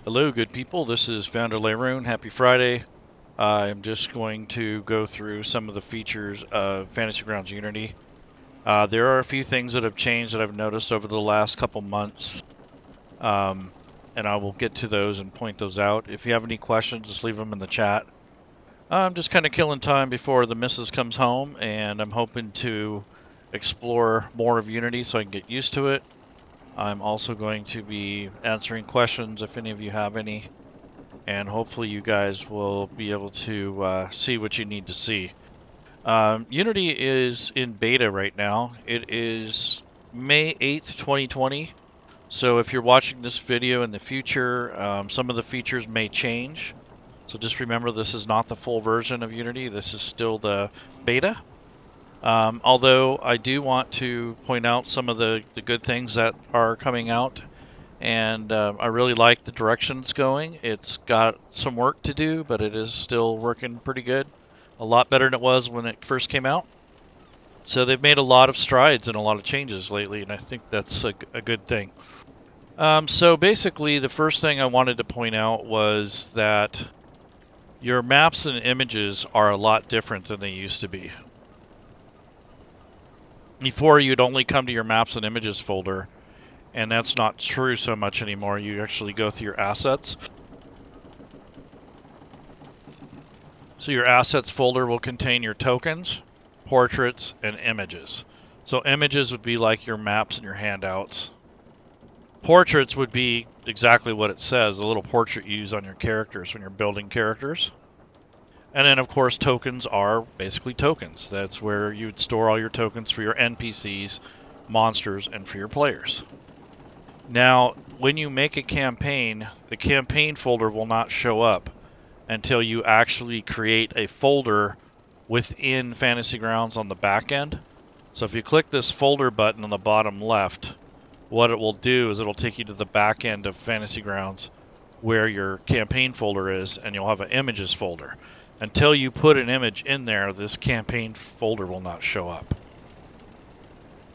Hello, good people. This is Founder Laerun. Happy Friday. I'm just going to go through some of the features of Fantasy Grounds Unity. There are a few things that have changed that I've noticed over the last couple months, and I will get to those and point those out. If you have any questions, just leave them in the chat. I'm just kind of killing time before the missus comes home, and I'm hoping to explore more of Unity so I can get used to it. I'm also going to be answering questions if any of you have any, and hopefully you guys will be able to see what you need to see. Unity is in beta right now. It is May 8th, 2020. So if you're watching this video in the future, some of the features may change. So just remember, this is not the full version of Unity. This is still the beta. Although I do want to point out some of the good things that are coming out, and I really like the direction it's going. It's got some work to do, but it is still working pretty good. A lot better than it was when it first came out. So they've made a lot of strides and a lot of changes lately, and I think that's a good thing. So basically, the first thing I wanted to point out was that your maps and images are a lot different than they used to be. Before, you'd only come to your maps and images folder, and that's not true so much anymore. You actually go through your assets. So your assets folder will contain your tokens, portraits, and images. So images would be like your maps and your handouts. Portraits would be exactly what it says, a little portrait you use on your characters when you're building characters. And then, of course, tokens are basically tokens. That's where you would store all your tokens for your NPCs, monsters, and for your players. Now, when you make a campaign, the campaign folder will not show up until you actually create a folder within Fantasy Grounds on the back end. So if you click this folder button on the bottom left, what it will do is it'll take you to the back end of Fantasy Grounds where your campaign folder is, and you'll have an images folder. Until you put an image in there, this campaign folder will not show up.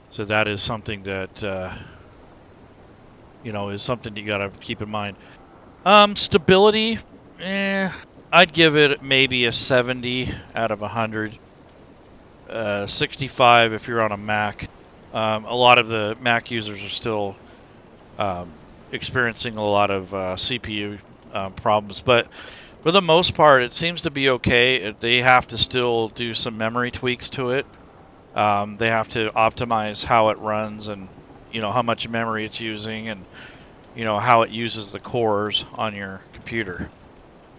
So that is something that is something you gotta keep in mind. Stability, I'd give it maybe a 70 out of 100. 65 if you're on a Mac. A lot of the Mac users are still experiencing a lot of CPU problems, but for the most part, it seems to be okay. They have to still do some memory tweaks to it. They have to optimize how it runs and how much memory it's using and how it uses the cores on your computer.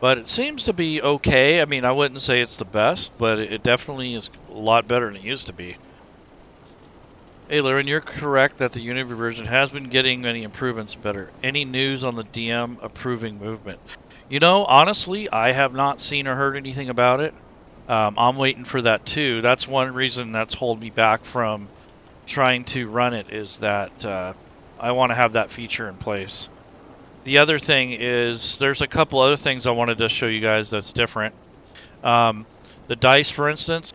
But it seems to be okay. I mean, I wouldn't say it's the best, but it definitely is a lot better than it used to be. Hey, Laerun, you're correct that the Unity version has been getting many improvements better. Any news on the DM approving movement? Honestly, I have not seen or heard anything about it. I'm waiting for that too. That's one reason that's holding me back from trying to run it, is that I want to have that feature in place. The other thing is, there's a couple other things I wanted to show you guys that's different. The dice, for instance,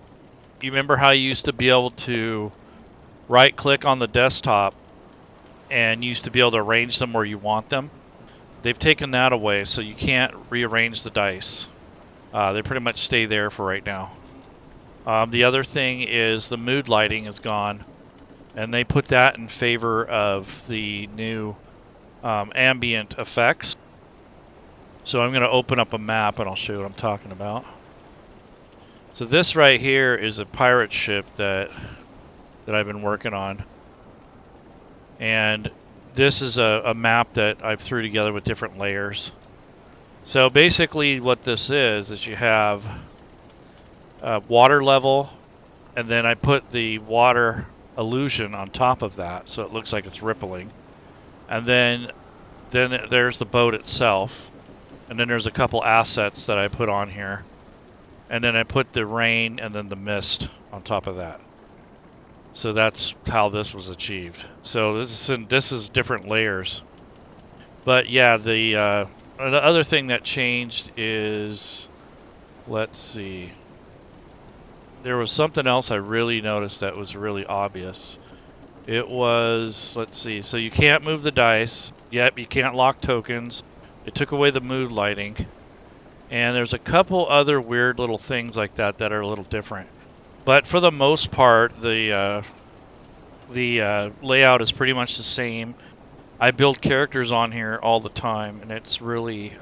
you remember how you used to be able to right-click on the desktop and you used to be able to arrange them where you want them? They've taken that away, so you can't rearrange the dice. They pretty much stay there for right now. The other thing is the mood lighting is gone, and they put that in favor of the new ambient effects. So I'm going to open up a map and I'll show you what I'm talking about. So this right here is a pirate ship that I've been working on. And this is a map that I've threw together with different layers. So basically what this is you have water level, and then I put the water illusion on top of that so it looks like it's rippling. And then there's the boat itself. And then there's a couple assets that I put on here. And then I put the rain and then the mist on top of that. So that's how this was achieved. So this is different layers. But yeah, the other thing that changed is, let's see. There was something else I really noticed that was really obvious. It was, let's see, so you can't move the dice. Yep, you can't lock tokens. It took away the mood lighting. And there's a couple other weird little things like that that are a little different. But for the most part, the layout is pretty much the same. I build characters on here all the time, and it's really,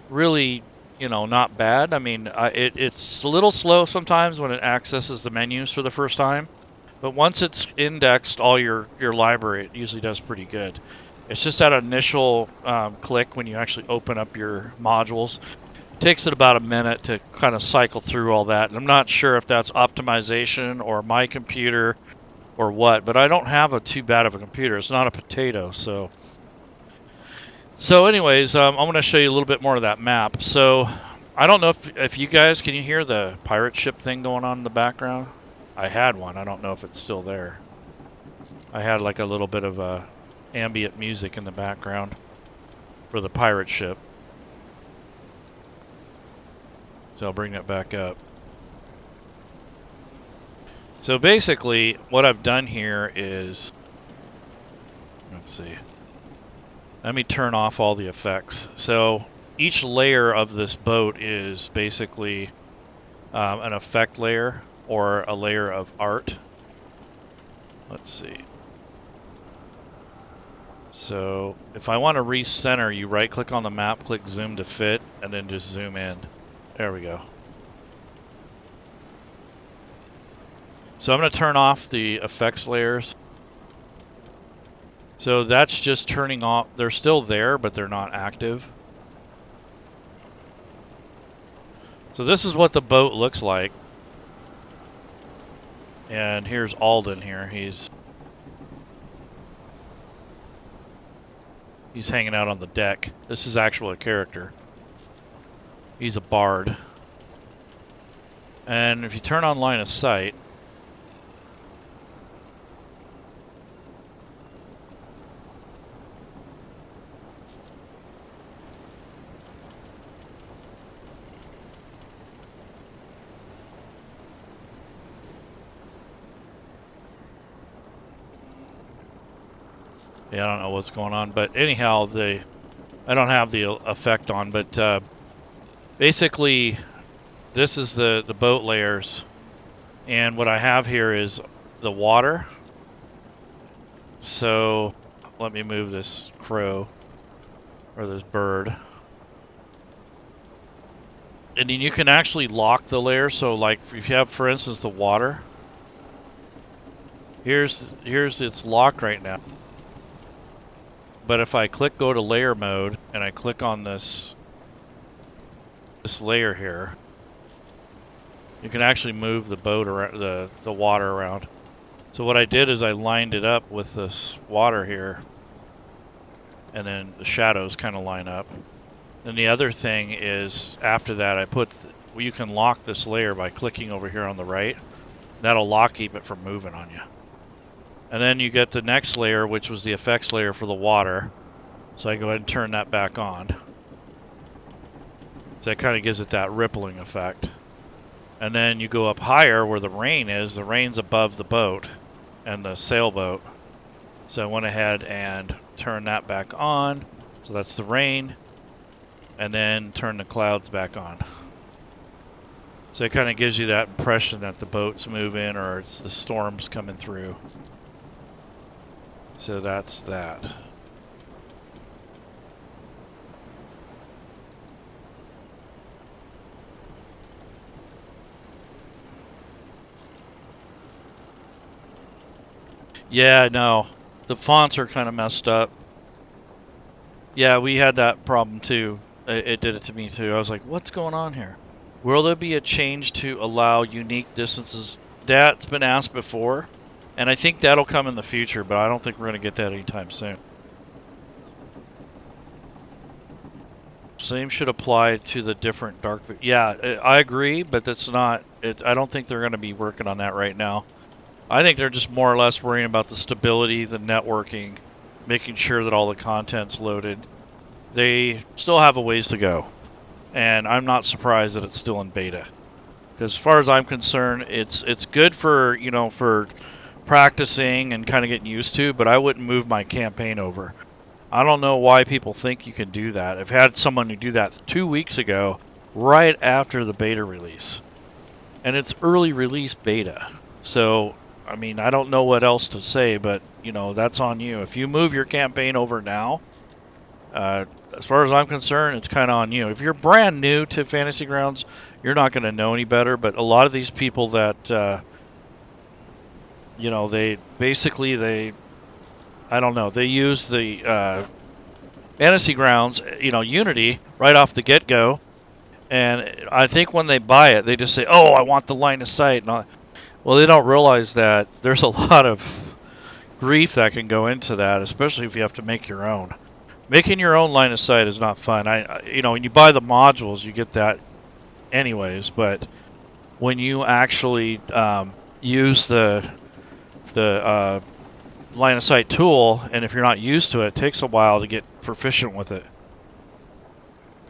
really, not bad. I mean, it's a little slow sometimes when it accesses the menus for the first time, but once it's indexed all your library, it usually does pretty good. It's just that initial click when you actually open up your modules. It takes it about a minute to kind of cycle through all that, and I'm not sure if that's optimization or my computer or what, but I don't have too bad of a computer. It's not a potato, so anyways, I'm going to show you a little bit more of that map. So I don't know if you guys, can you hear the pirate ship thing going on in the background? I had one. I don't know if it's still there. I had like a little bit of ambient music in the background for the pirate ship. So I'll bring that back up. So basically, what I've done here is, let's see. Let me turn off all the effects. So each layer of this boat is basically an effect layer or a layer of art. Let's see. So if I want to recenter, you right click on the map, click zoom to fit, and then just zoom in. There we go. So I'm going to turn off the effects layers. So that's just turning off. They're still there, but they're not active. So this is what the boat looks like. And here's Alden here. He's hanging out on the deck. This is actually a character. He's a bard. And if you turn on line of sight, yeah, I don't know what's going on, but anyhow, I don't have the effect on, but basically this is the boat layers, and what I have here is the water. So let me move this crow or this bird, and then you can actually lock the layer. So like if you have, for instance, the water, here's it's locked right now. But if I click go to layer mode and I click on this layer here, you can actually move the boat around, the water around. So what I did is I lined it up with this water here, and then the shadows kind of line up. And the other thing is, after that, I put you can lock this layer by clicking over here on the right. That'll keep it from moving on you. And then you get the next layer, which was the effects layer for the water. So I go ahead and turn that back on. So that kind of gives it that rippling effect. And then you go up higher where the rain is. The rain's above the boat and the sailboat. So I went ahead and turned that back on. So that's the rain. And then turn the clouds back on. So it kind of gives you that impression that the boat's moving or it's the storm's coming through. So that's that. Yeah, no. The fonts are kind of messed up. Yeah, we had that problem too. It did it to me too. I was like, what's going on here? Will there be a change to allow unique distances? That's been asked before. And I think that'll come in the future, but I don't think we're going to get that anytime soon. Same should apply to the different dark... Yeah, I agree, but that's not... I don't think they're going to be working on that right now. I think they're just more or less worrying about the stability, the networking, making sure that all the content's loaded. They still have a ways to go. And I'm not surprised that it's still in beta. Because as far as I'm concerned, it's good for, for practicing and kind of getting used to, but I wouldn't move my campaign over. I don't know why people think you can do that. I've had someone who do that 2 weeks ago, right after the beta release. And it's early release beta. So, I mean, I don't know what else to say, but, that's on you. If you move your campaign over now, as far as I'm concerned, it's kind of on you. If you're brand new to Fantasy Grounds, you're not going to know any better. But a lot of these people that, I don't know, they use the Fantasy Grounds, Unity right off the get-go. And I think when they buy it, they just say, "Oh, I want the line of sight." Well, they don't realize that there's a lot of grief that can go into that, especially if you have to make your own. Making your own line of sight is not fun. When you buy the modules, you get that anyways. But when you actually use the line of sight tool, and if you're not used to it, it takes a while to get proficient with it.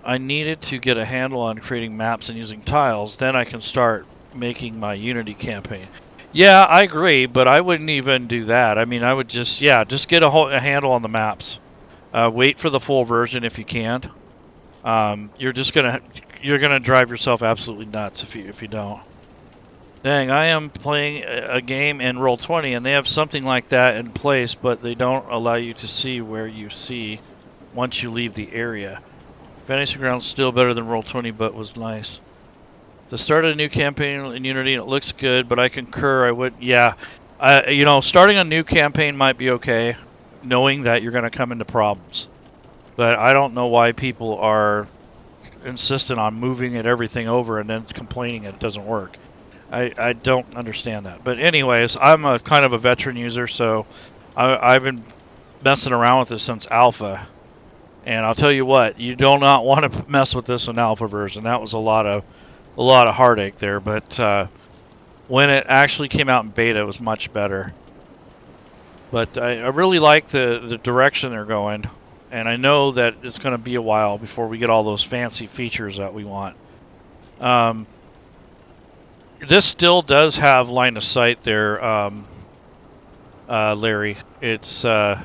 I needed to get a handle on creating maps and using tiles. Then I can start making my Unity campaign. Yeah, I agree, but I wouldn't even do that. I mean, I would just get a handle on the maps. Wait for the full version if you can. You're gonna drive yourself absolutely nuts if you don't. Dang, I am playing a game in Roll20 and they have something like that in place, but they don't allow you to see where you see once you leave the area. Fantasy Grounds still better than Roll20, but was nice. To start a new campaign in Unity, it looks good, but I concur. I would, yeah. Starting a new campaign might be okay, knowing that you're going to come into problems. But I don't know why people are insistent on moving everything over and then complaining it doesn't work. I don't understand that. But anyways, I'm a kind of a veteran user, so I've been messing around with this since alpha. And I'll tell you what, you do not want to mess with this in alpha version. That was a lot of heartache there. But when it actually came out in beta, it was much better. But I really like the direction they're going. And I know that it's going to be a while before we get all those fancy features that we want. This still does have line of sight there, Larry. I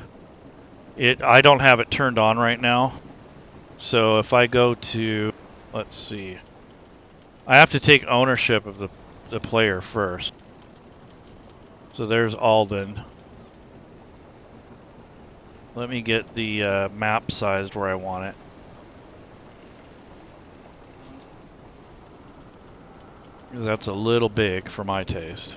don't have it turned on right now. So if I go to, let's see, I have to take ownership of the player first. So there's Alden. Let me get the map sized where I want it. That's a little big for my taste.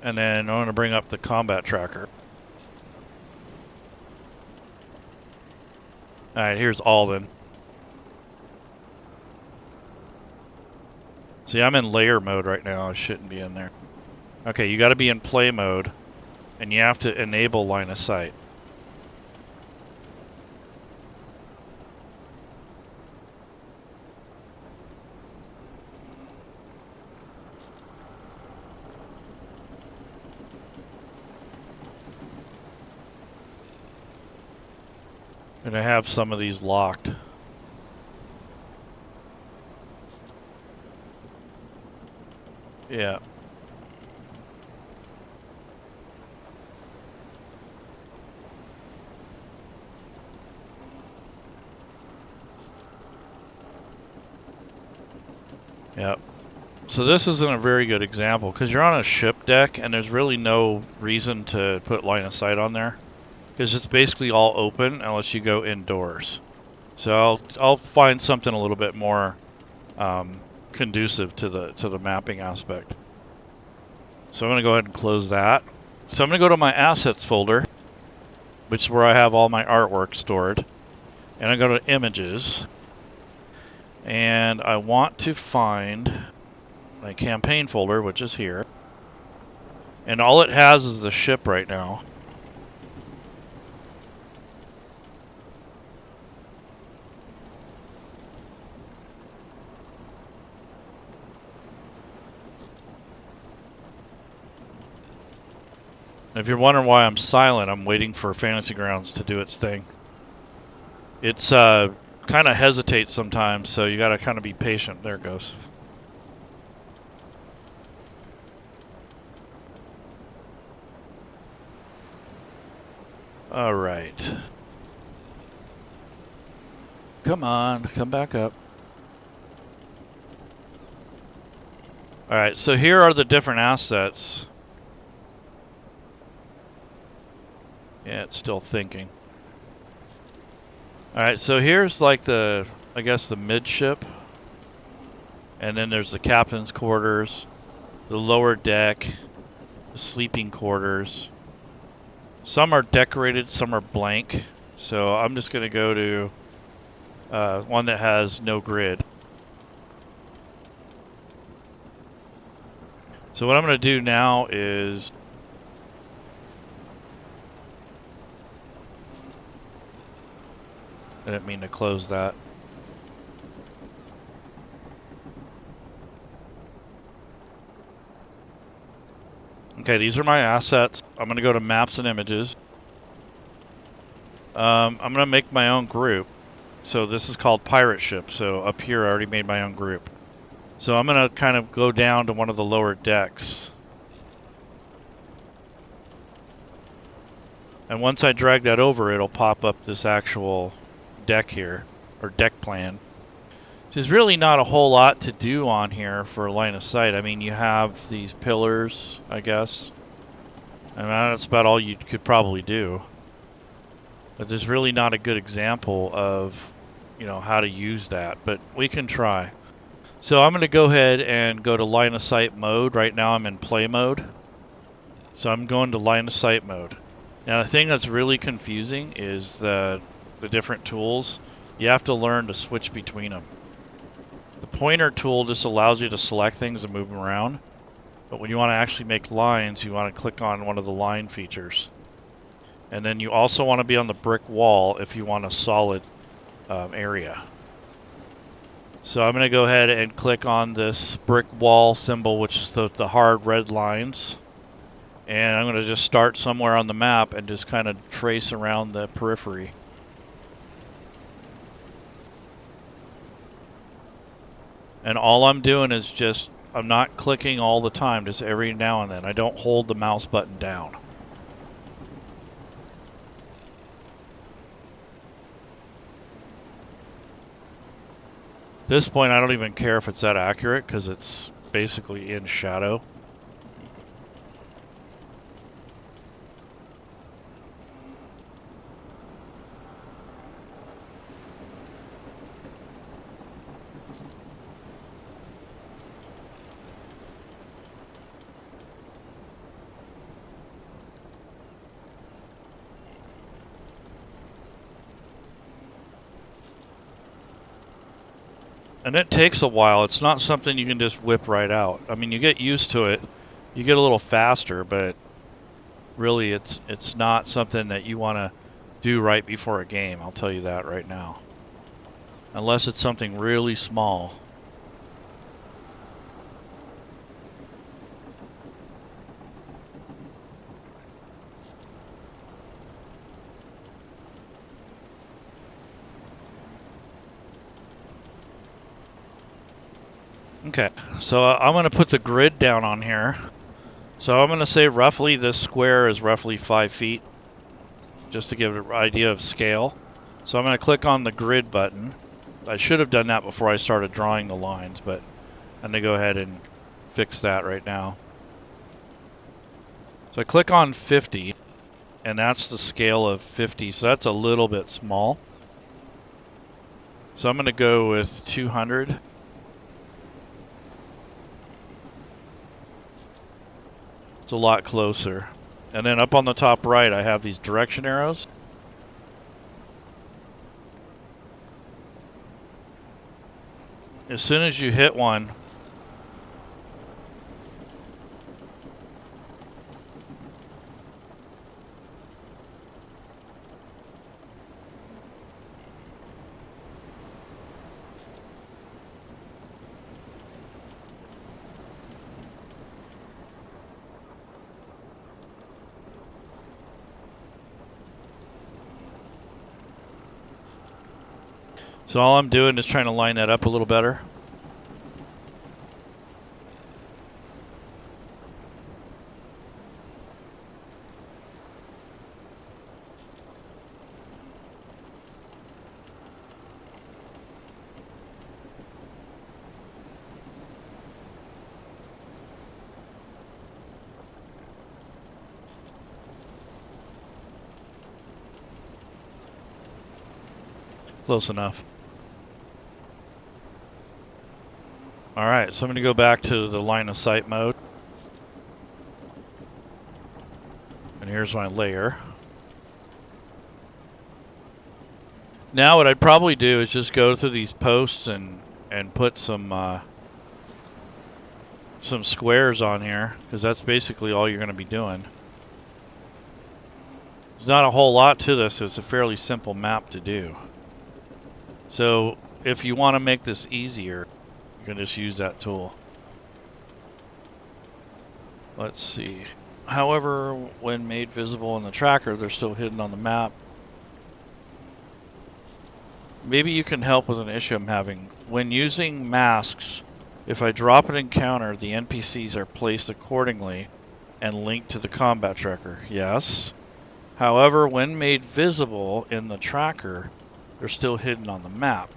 And then I'm going to bring up the combat tracker. Alright, here's Alden. See, I'm in layer mode right now. I shouldn't be in there. Okay, you got to be in play mode, and you have to enable line of sight. And I have some of these locked. Yeah. Yep. So this isn't a very good example because you're on a ship deck and there's really no reason to put line of sight on there because it's basically all open unless you go indoors. So I'll find something a little bit more conducive to the mapping aspect. So I'm going to go ahead and close that. So I'm going to go to my assets folder, which is where I have all my artwork stored. And I go to images. And I want to find my campaign folder, which is here. And all it has is the ship right now. If you're wondering why I'm silent, I'm waiting for Fantasy Grounds to do its thing. It's kind of hesitates sometimes, so you got to kind of be patient. There it goes. All right. Come on, come back up. All right, so here are the different assets. Yeah, it's still thinking. All right, so here's like the, I guess the midship. And then there's the captain's quarters, the lower deck, the sleeping quarters. Some are decorated, some are blank. So I'm just going to go to one that has no grid. So what I'm going to do now is I didn't mean to close that. Okay, these are my assets. I'm going to go to maps and images. I'm going to make my own group. So this is called pirate ship. So up here I already made my own group. So I'm going to kind of go down to one of the lower decks. And once I drag that over, it'll pop up this actual deck here, or deck plan. So there's really not a whole lot to do on here for line of sight. I mean, you have these pillars, I guess. I mean, that's about all you could probably do. But there's really not a good example of, you know, how to use that. But we can try. So I'm going to go ahead and go to line of sight mode. Right now I'm in play mode. So I'm going to line of sight mode. Now the thing that's really confusing is the different tools. You have to learn to switch between them. The pointer tool just allows you to select things and move them around. But when you want to actually make lines, you want to click on one of the line features. And then you also want to be on the brick wall if you want a solid area. So I'm going to go ahead and click on this brick wall symbol, which is the hard red lines. And I'm going to just start somewhere on the map and just kind of trace around the periphery. And all I'm doing is just, I'm not clicking all the time, just every now and then. I don't hold the mouse button down. At this point, I don't even care if it's that accurate because it's basically in shadow. And it takes a while. It's not something you can just whip right out. I mean, you get used to it. You get a little faster, but really it's not something that you want to do right before a game. I'll tell you that right now. Unless it's something really small. Okay, so I'm going to put the grid down on here. So I'm going to say roughly this square is roughly 5 feet, just to give an idea of scale. So I'm going to click on the grid button. I should have done that before I started drawing the lines, but I'm going to go ahead and fix that right now. So I click on 50, and that's the scale of 50, so that's a little bit small. So I'm going to go with 200. It's a lot closer. And then up on the top right, I have these direction arrows. As soon as you hit one, so all I'm doing is trying to line that up a little better. Close enough. Alright, so I'm going to go back to the line of sight mode. And here's my layer. Now what I'd probably do is just go through these posts and put some squares on here, because that's basically all you're going to be doing. There's not a whole lot to this. It's a fairly simple map to do. So if you want to make this easier, you can just use that tool. Let's see. However, when made visible in the tracker, they're still hidden on the map. Maybe you can help with an issue I'm having. When using masks, if I drop an encounter, the NPCs are placed accordingly and linked to the combat tracker. Yes. However, when made visible in the tracker, they're still hidden on the map,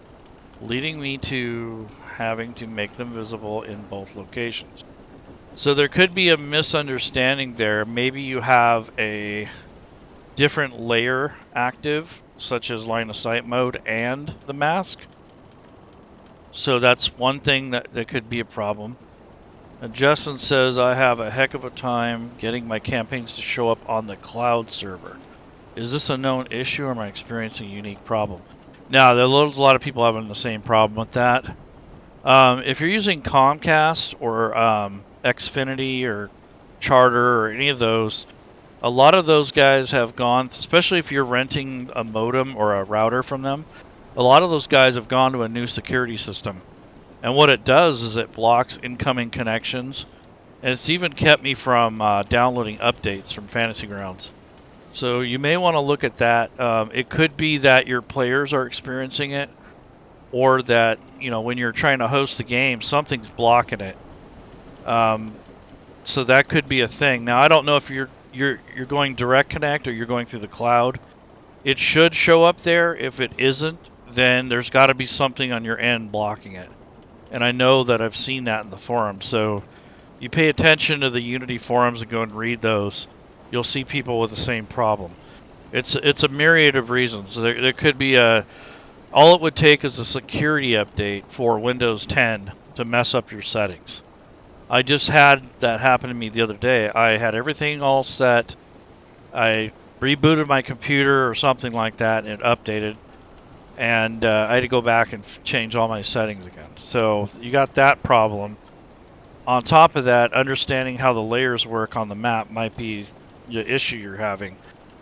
leading me to having to make them visible in both locations. So there could be a misunderstanding there. Maybe you have a different layer active, such as line of sight mode and the mask. So that's one thing that could be a problem. And Justin says, I have a heck of a time getting my campaigns to show up on the cloud server. Is this a known issue, or am I experiencing a unique problem? Now, there's a lot of people having the same problem with that. If you're using Comcast or Xfinity or Charter or any of those, a lot of those guys have gone, especially if you're renting a modem or a router from them, a lot of those guys have gone to a new security system. And what it does is it blocks incoming connections, and it's even kept me from downloading updates from Fantasy Grounds. So you may want to look at that. It could be that your players are experiencing it, or that, you know, when you're trying to host the game, something's blocking it. So that could be a thing. Now, I don't know if you're going direct connect or you're going through the cloud. It should show up there. If it isn't, then there's got to be something on your end blocking it. And I know that I've seen that in the forums. So you pay attention to the Unity forums and go and read those. You'll see people with the same problem. It's a myriad of reasons. There could be all it would take is a security update for Windows 10 to mess up your settings. I just had that happen to me the other day. I had everything all set. I rebooted my computer or something like that, and it updated. And I had to go back and change all my settings again. So you got that problem. On top of that, understanding how the layers work on the map might be the issue you're having.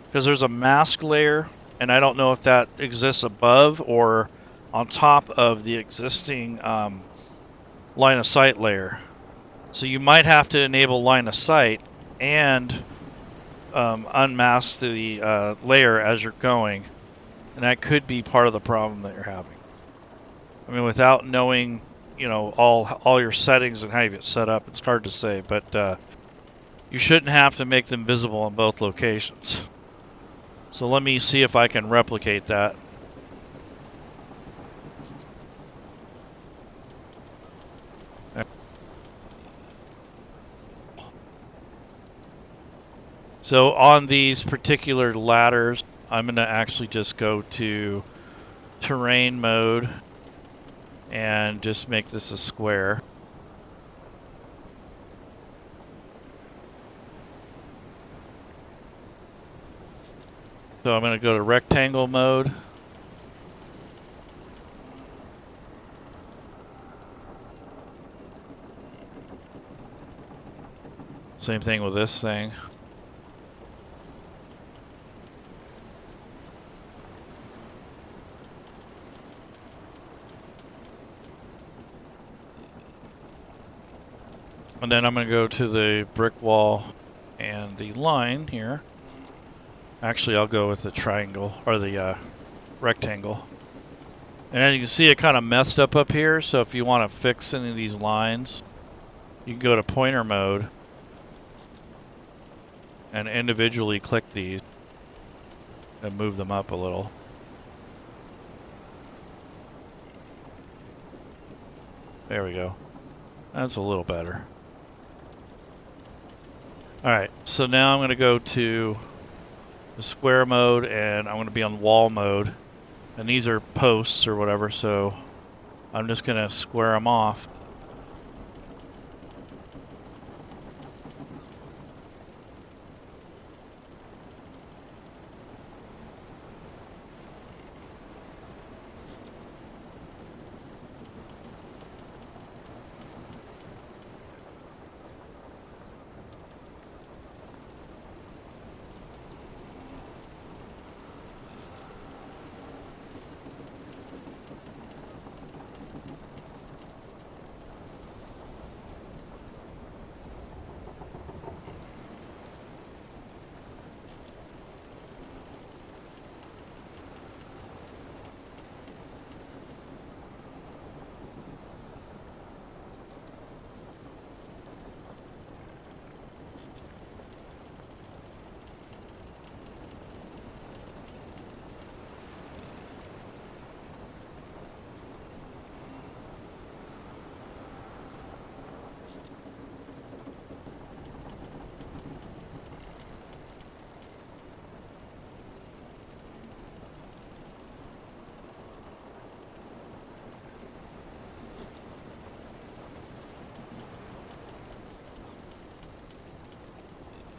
Because there's a mask layer, and I don't know if that exists above or on top of the existing line of sight layer. So you might have to enable line of sight and unmask the layer as you're going. And that could be part of the problem that you're having. I mean, without knowing, you know, all your settings and how you get set up, it's hard to say. But you shouldn't have to make them visible in both locations. So let me see if I can replicate that. So on these particular ladders, I'm going to actually just go to terrain mode and just make this a square. So I'm going to go to rectangle mode. Same thing with this thing. And then I'm going to go to the brick wall and the line here. Actually, I'll go with the triangle, or the rectangle. And as you can see, it kind of messed up here. So if you want to fix any of these lines, you can go to pointer mode and individually click these and move them up a little. There we go. That's a little better. Alright, so now I'm going to go to the square mode, and I'm going to be on wall mode. And these are posts or whatever, so I'm just going to square them off.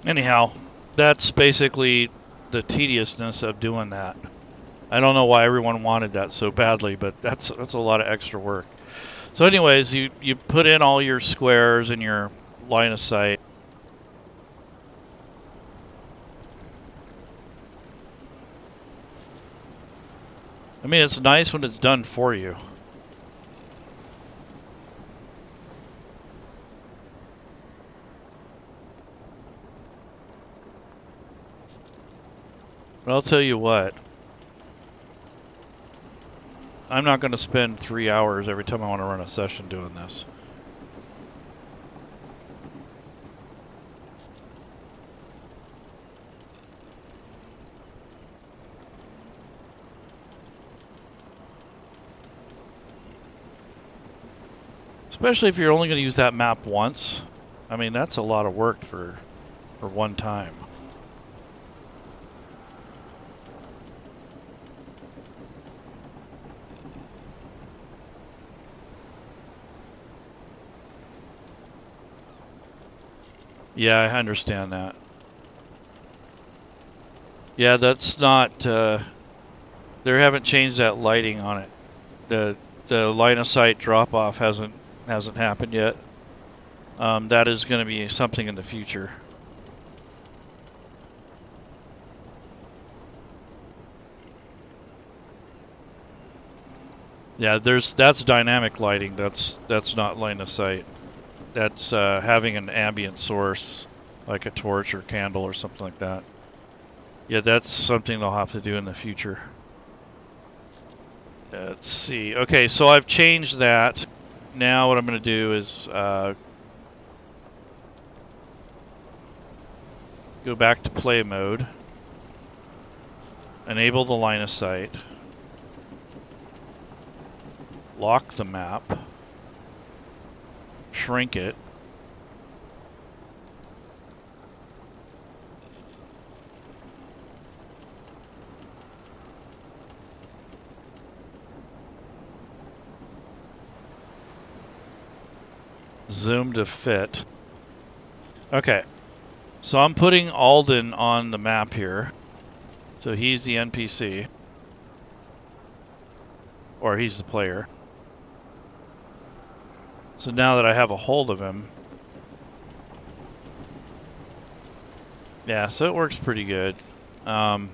Anyhow, that's basically the tediousness of doing that. I don't know why everyone wanted that so badly, but that's a lot of extra work. So anyways, you put in all your squares and your line of sight. I mean, it's nice when it's done for you. But I'll tell you what, I'm not going to spend 3 hours every time I want to run a session doing this. Especially if you're only going to use that map once. I mean, that's a lot of work for one time. Yeah, I understand that. Yeah, that's not, they haven't changed that lighting on it. The line of sight drop off hasn't happened yet. That is going to be something in the future. Yeah, that's dynamic lighting. That's not line of sight. That's having an ambient source, like a torch or candle or something like that. Yeah, that's something they'll have to do in the future. Let's see. Okay, so I've changed that. Now what I'm going to do is go back to play mode, enable the line of sight, lock the map, shrink it, zoom to fit. Okay, so I'm putting Alden on the map here. So he's the NPC, or he's the player. So now that I have a hold of him, yeah, so it works pretty good. So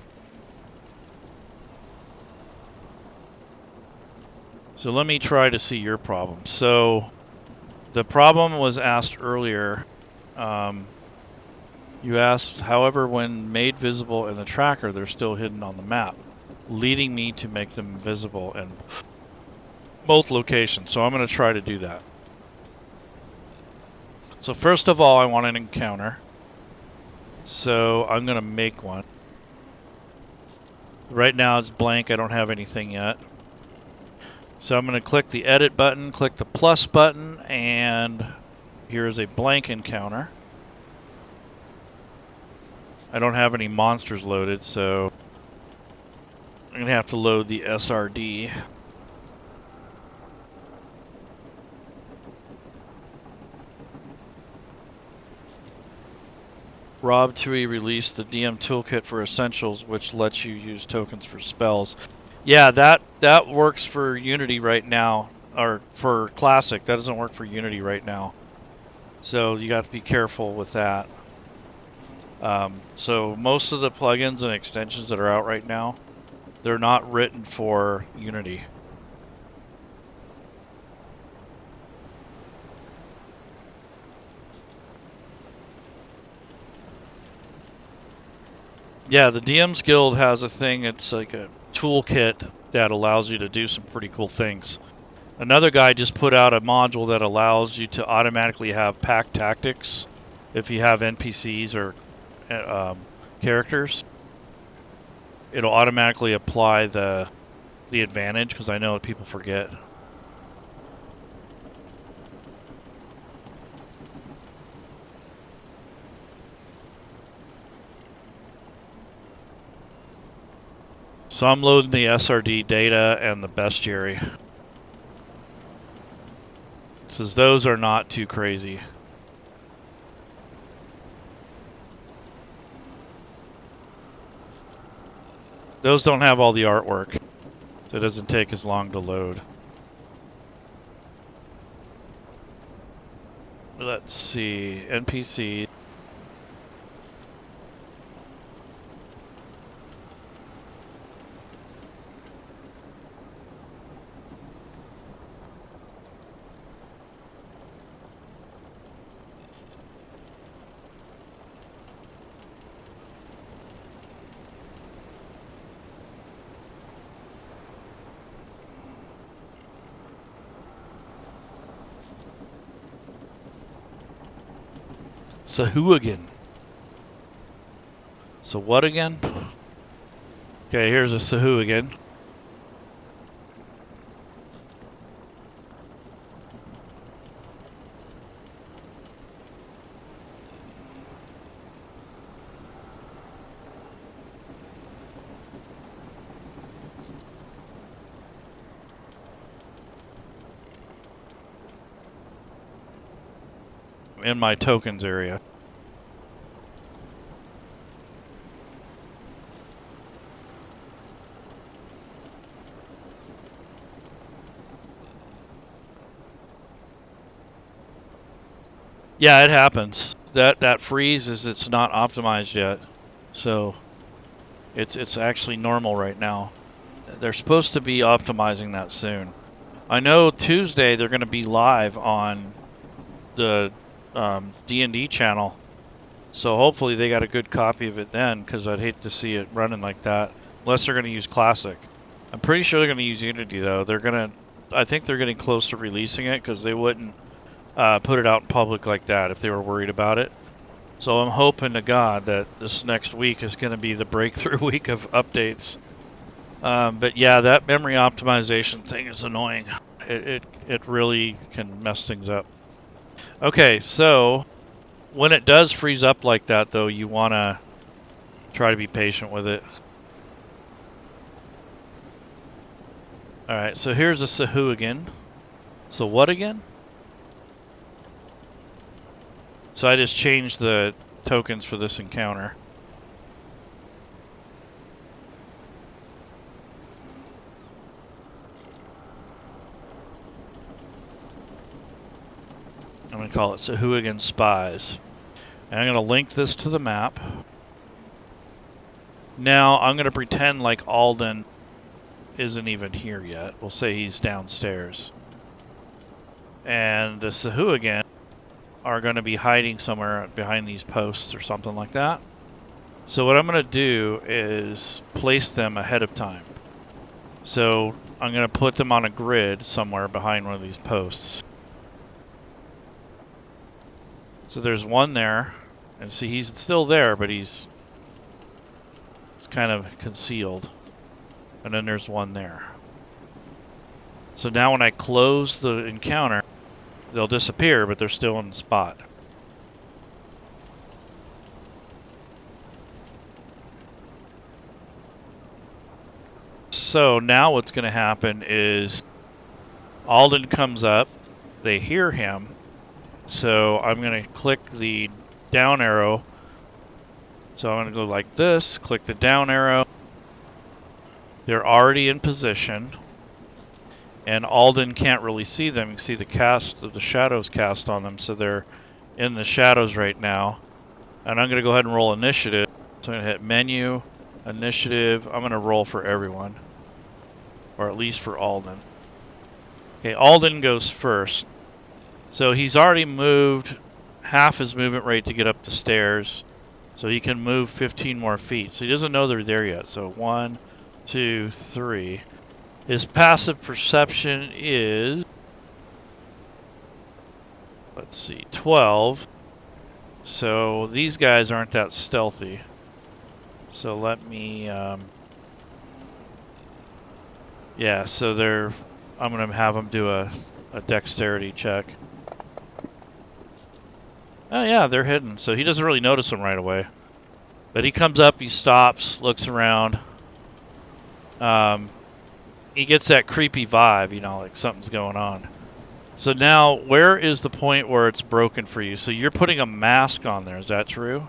let me try to see your problem. So the problem was asked earlier. You asked, however, when made visible in the tracker, they're still hidden on the map, leading me to make them visible in both locations. So I'm going to try to do that. So first of all, I want an encounter. So I'm going to make one. Right now it's blank. I don't have anything yet. So I'm going to click the edit button, click the plus button, and here is a blank encounter. I don't have any monsters loaded, so I'm going to have to load the SRD. Rob Tui released the DM toolkit for Essentials, which lets you use tokens for spells. Yeah, that works for Unity right now, or for Classic. That doesn't work for Unity right now. So you got to be careful with that. So most of the plugins and extensions that are out right now, they're not written for Unity. Yeah, the DM's Guild has a thing, it's like a toolkit that allows you to do some pretty cool things. Another guy just put out a module that allows you to automatically have pack tactics if you have NPCs or characters. It'll automatically apply the advantage, because I know that people forget. So I'm loading the SRD data and the bestiary. Says those are not too crazy. Those don't have all the artwork, so it doesn't take as long to load. Let's see, NPC. Sahuagin. So what again? Okay, here's a Sahuagin. In my tokens area. Yeah, it happens. That freeze is it's not optimized yet. So it's actually normal right now. They're supposed to be optimizing that soon. I know Tuesday they're going to be live on the D&D channel. So hopefully they got a good copy of it then, because I'd hate to see it running like that, unless they're going to use Classic. I'm pretty sure they're going to use Unity though. I think they're getting close to releasing it, because they wouldn't put it out in public like that if they were worried about it. So I'm hoping to God that this next week is going to be the breakthrough week of updates. But yeah, that memory optimization thing is annoying. It really can mess things up. Okay, so when it does freeze up like that, though, you want to try to be patient with it. Alright, so here's a Sahuagin. So what again? So I just changed the tokens for this encounter. I'm going to call it Sahuagin Spies. And I'm going to link this to the map. Now I'm going to pretend like Alden isn't even here yet. We'll say he's downstairs. And the Sahuagin are going to be hiding somewhere behind these posts or something like that. So what I'm going to do is place them ahead of time. So I'm going to put them on a grid somewhere behind one of these posts. So there's one there, and see he's still there, but he's kind of concealed. And then there's one there. So now when I close the encounter, they'll disappear, but they're still in the spot. So now what's going to happen is Alden comes up, they hear him, so I'm going to click the down arrow. So I'm going to go like this, click the down arrow. They're already in position, and Alden can't really see them. You can see the cast of the shadows cast on them, so they're in the shadows right now. And I'm going to go ahead and roll initiative. So I'm going to hit menu, initiative. I'm going to roll for everyone, or at least for Alden. Okay, Alden goes first. So he's already moved half his movement rate to get up the stairs. So he can move 15 more feet. So he doesn't know they're there yet. So 1, 2, 3. His passive perception is, let's see, 12. So these guys aren't that stealthy. So let me, yeah, so I'm going to have them do a dexterity check. Oh yeah, they're hidden, so he doesn't really notice them right away. But he comes up, he stops, looks around. He gets that creepy vibe, you know, like something's going on. So now, where is the point where it's broken for you? So you're putting a mask on there, is that true?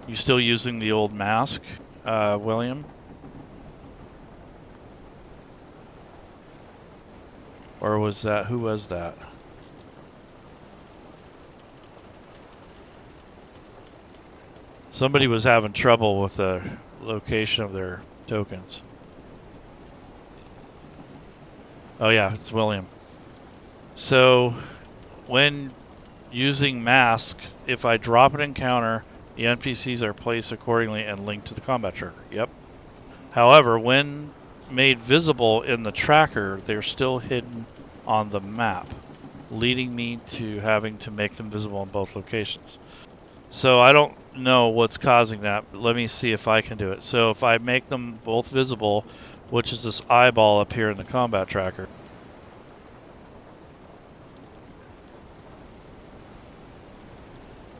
You still using the old mask, William? Or was that, who was that? Somebody was having trouble with the location of their tokens. Oh yeah, it's William. So when using mask, if I drop an encounter, the NPCs are placed accordingly and linked to the combat trigger. Yep. However, when made visible in the tracker, they're still hidden on the map, leading me to having to make them visible in both locations. So I don't know what's causing that, but let me see if I can do it. So if I make them both visible, which is this eyeball up here in the combat tracker.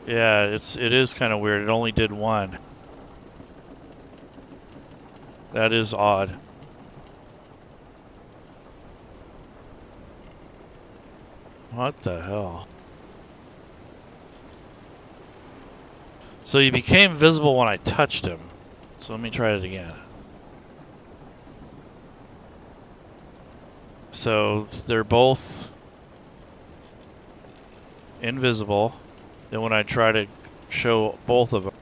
Yeah, it is kind of weird. It only did one. That is odd. What the hell? So he became visible when I touched him. So let me try it again. So they're both invisible. Then when I try to show both of them,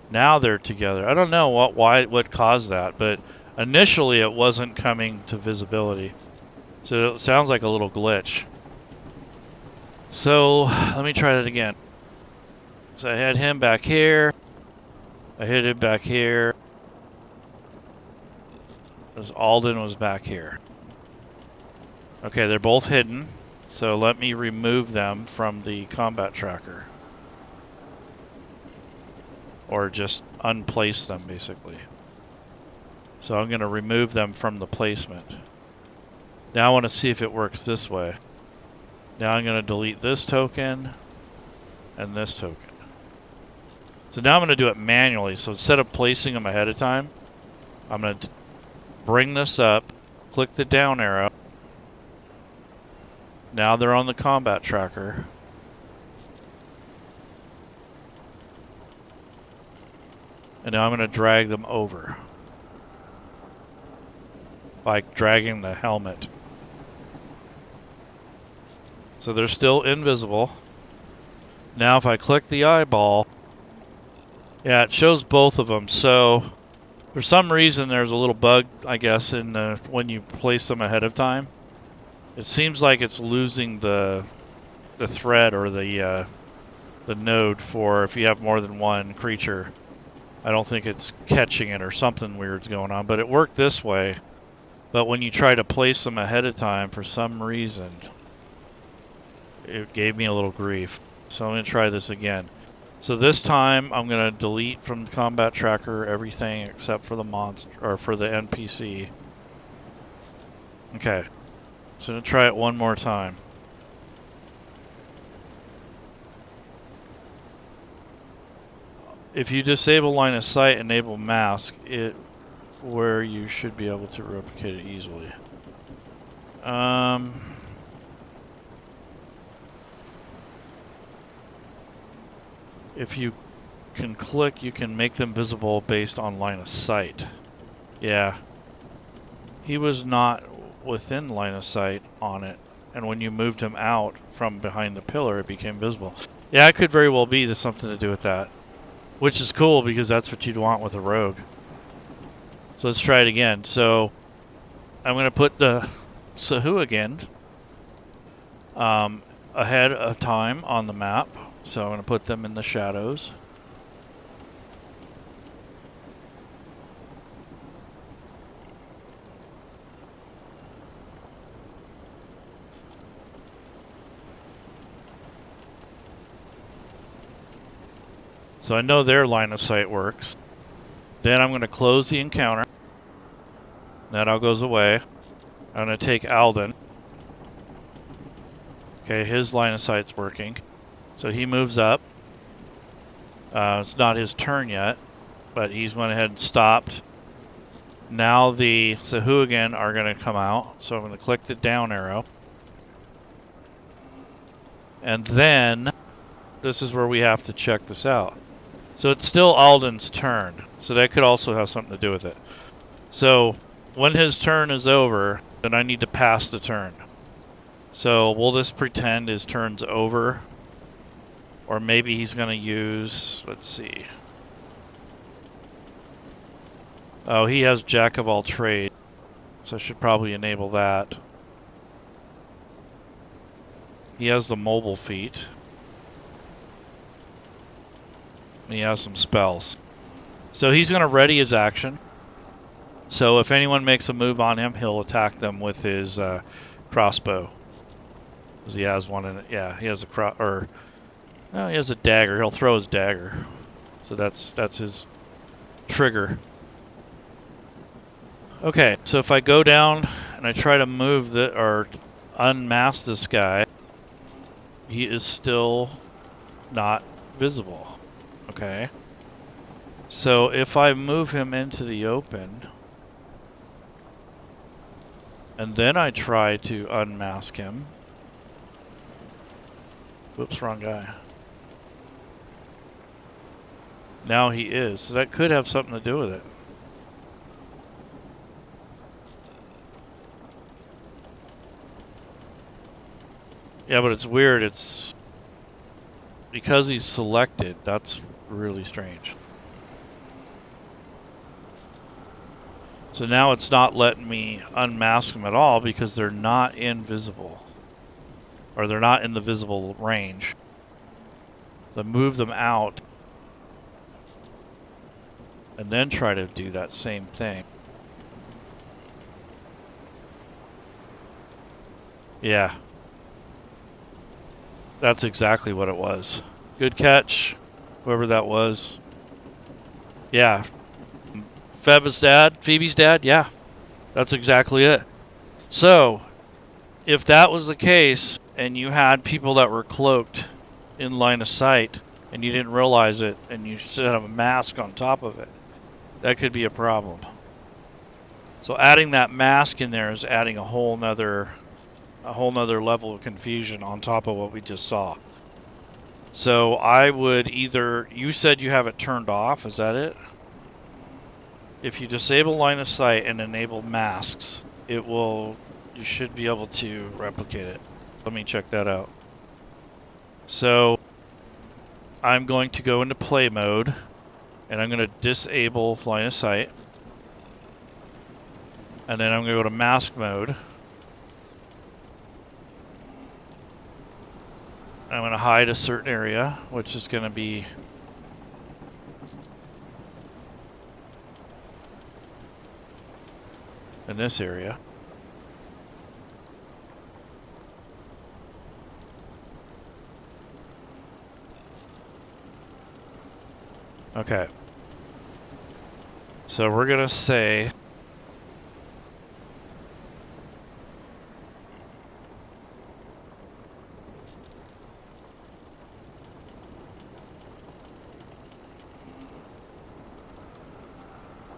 now they're together. I don't know what caused that, but initially it wasn't coming to visibility. So it sounds like a little glitch. So let me try that again. So I had him back here. I hit him back here. As Alden was back here. Okay, they're both hidden. So let me remove them from the combat tracker. Or just unplace them, basically. So I'm going to remove them from the placement. Now I want to see if it works this way. Now I'm going to delete this token and this token. So now I'm going to do it manually. So instead of placing them ahead of time, I'm going to bring this up, click the down arrow. Now they're on the combat tracker. And now I'm going to drag them over by dragging the helmet. So they're still invisible. Now if I click the eyeball, yeah, it shows both of them. So for some reason there's a little bug, I guess, in when you place them ahead of time. It seems like it's losing the thread or the node for if you have more than one creature. I don't think it's catching it or something weird's going on, but it worked this way. But when you try to place them ahead of time, for some reason, it gave me a little grief. So I'm going to try this again. So this time I'm going to delete from the combat tracker everything except for the monster or for the NPC. Okay. So I'm going to try it one more time. If you disable line of sight, enable mask, it where you should be able to replicate it easily. If you can click, you can make them visible based on line of sight. Yeah. He was not within line of sight on it, and when you moved him out from behind the pillar, it became visible. Yeah, it could very well be there's something to do with that, which is cool because that's what you'd want with a rogue. So let's try it again. So I'm going to put the Sahu again ahead of time on the map. So I'm going to put them in the shadows. So I know their line of sight works. Then I'm going to close the encounter. That all goes away. I'm going to take Alden. Okay, his line of sight's working. So he moves up. It's not his turn yet, but he's went ahead and stopped. Now the Sahuagin are going to come out. So I'm going to click the down arrow. And then this is where we have to check this out. So it's still Alden's turn. So that could also have something to do with it. So when his turn is over, then I need to pass the turn. So we'll just pretend his turn's over. Or maybe he's going to use, let's see. Oh, he has Jack of all trades. So I should probably enable that. He has the mobile feat. And he has some spells. So he's going to ready his action. So if anyone makes a move on him, he'll attack them with his crossbow. Because he has one in it. Yeah, he has a he has a dagger. He'll throw his dagger. So that's his trigger. Okay, so if I go down and I try to move or unmask this guy, he is still not visible. Okay. So if I move him into the open, and then I try to unmask him. Whoops, wrong guy. Now he is. So that could have something to do with it. Yeah, but it's weird. It's because he's selected. That's really strange. So now it's not letting me unmask them at all because they're not invisible. Or they're not in the visible range. So move them out. And then try to do that same thing. Yeah. That's exactly what it was. Good catch, whoever that was. Yeah. Phoebe's dad, yeah. That's exactly it. So, if that was the case, and you had people that were cloaked in line of sight, and you didn't realize it, and you set a mask on top of it, that could be a problem. So adding that mask in there is adding a whole nother level of confusion on top of what we just saw. So I would either, you said you have it turned off, is that it? If you disable line of sight and enable masks, you should be able to replicate it. Let me check that out. So I'm going to go into play mode and I'm going to disable line of sight. And then I'm going to go to mask mode. I'm going to hide a certain area, which is going to be in this area. Okay. So we're going to say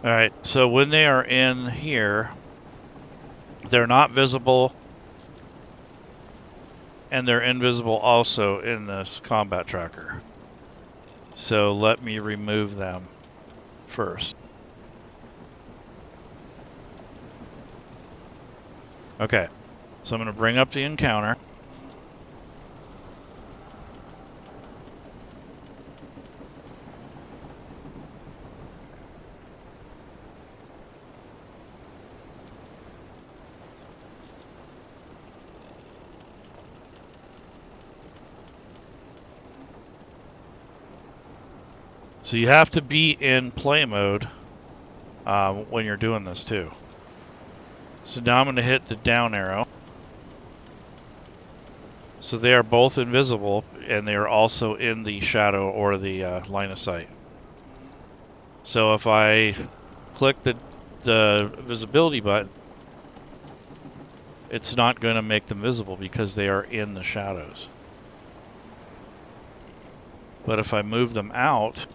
All right, so when they are in here, they're not visible, and they're invisible also in this combat tracker. So let me remove them first. Okay, so I'm going to bring up the encounter. So you have to be in play mode when you're doing this too. So now I'm going to hit the down arrow. So they are both invisible, and they are also in the shadow or the line of sight. So if I click the visibility button, it's not going to make them visible because they are in the shadows. But if I move them out,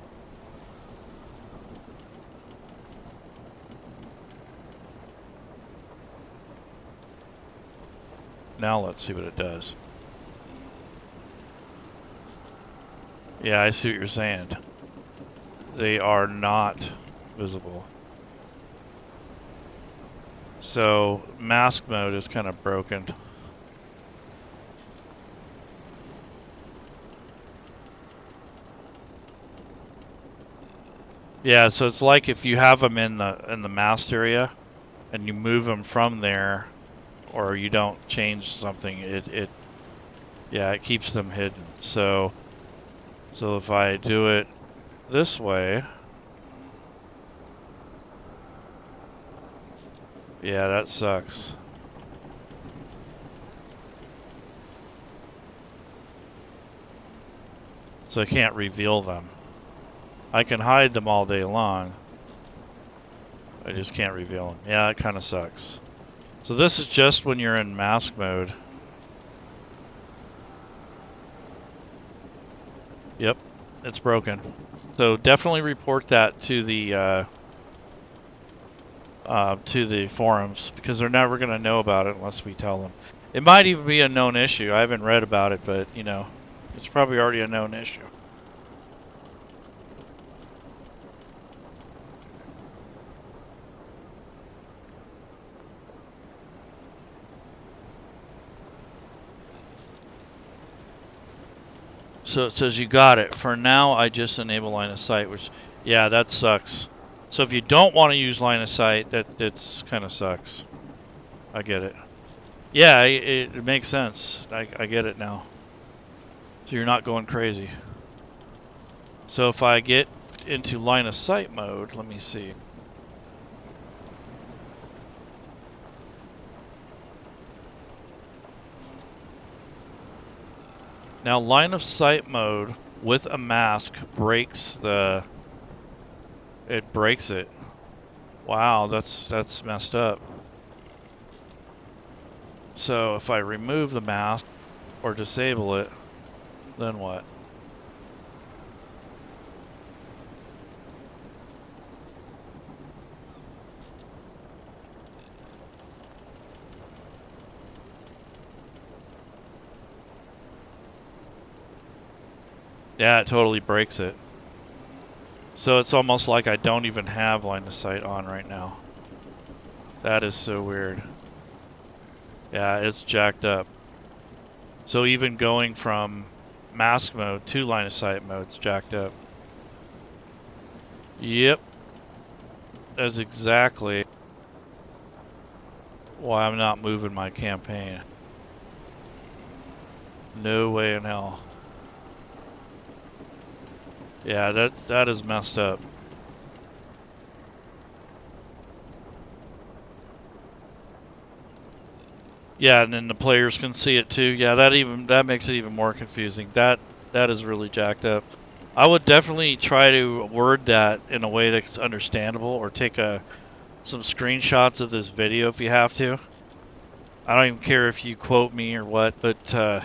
now let's see what it does. Yeah, I see what you're saying. They are not visible. So mask mode is kind of broken. Yeah, so it's like if you have them in the masked area and you move them from there, or you don't change something, it keeps them hidden. So if I do it this way, yeah, that sucks. So I can't reveal them. I can hide them all day long. I just can't reveal them. Yeah, it kind of sucks. So this is just when you're in mask mode. Yep, it's broken. So definitely report that to the forums, because they're never going to know about it unless we tell them. It might even be a known issue. I haven't read about it, but you know, it's probably already a known issue. So it says you got it. For now, I just enable line of sight, which, yeah, that sucks. So if you don't want to use line of sight, that's kind of sucks. I get it. Yeah, it makes sense. I get it now. So you're not going crazy. So if I get into line of sight mode, let me see. Now line of sight mode with a mask breaks it breaks it. Wow, that's messed up. So if I remove the mask or disable it, then what? Yeah, it totally breaks it. So it's almost like I don't even have line of sight on right now. That is so weird. Yeah, it's jacked up. So even going from mask mode to line of sight mode is jacked up. Yep. That's exactly why I'm not moving my campaign. No way in hell. Yeah, that is messed up. Yeah, and then the players can see it too. Yeah, that makes it even more confusing. That is really jacked up. I would definitely try to word that in a way that's understandable, or take some screenshots of this video if you have to. I don't even care if you quote me or what, but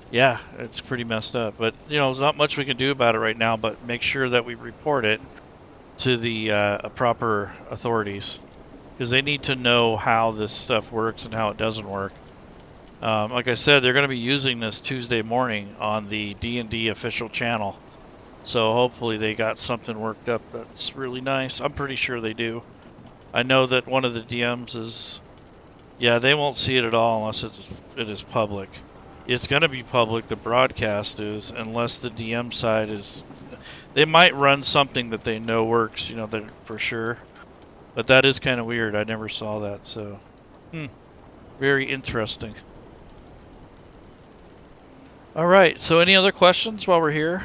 yeah, it's pretty messed up. But you know, there's not much we can do about it right now. But make sure that we report it, to the proper authorities, because they need to know how this stuff works and how it doesn't work. Like I said, they're going to be using this Tuesday morning on the D&D official channel. So hopefully they got something worked up that's really nice. I'm pretty sure they do. I know that one of the DMs is... Yeah, they won't see it at all unless it is public. It's going to be public, the broadcast is, unless the DM side is... They might run something that they know works, that for sure. But that is kind of weird. I never saw that, so... Very interesting. Alright, so any other questions while we're here?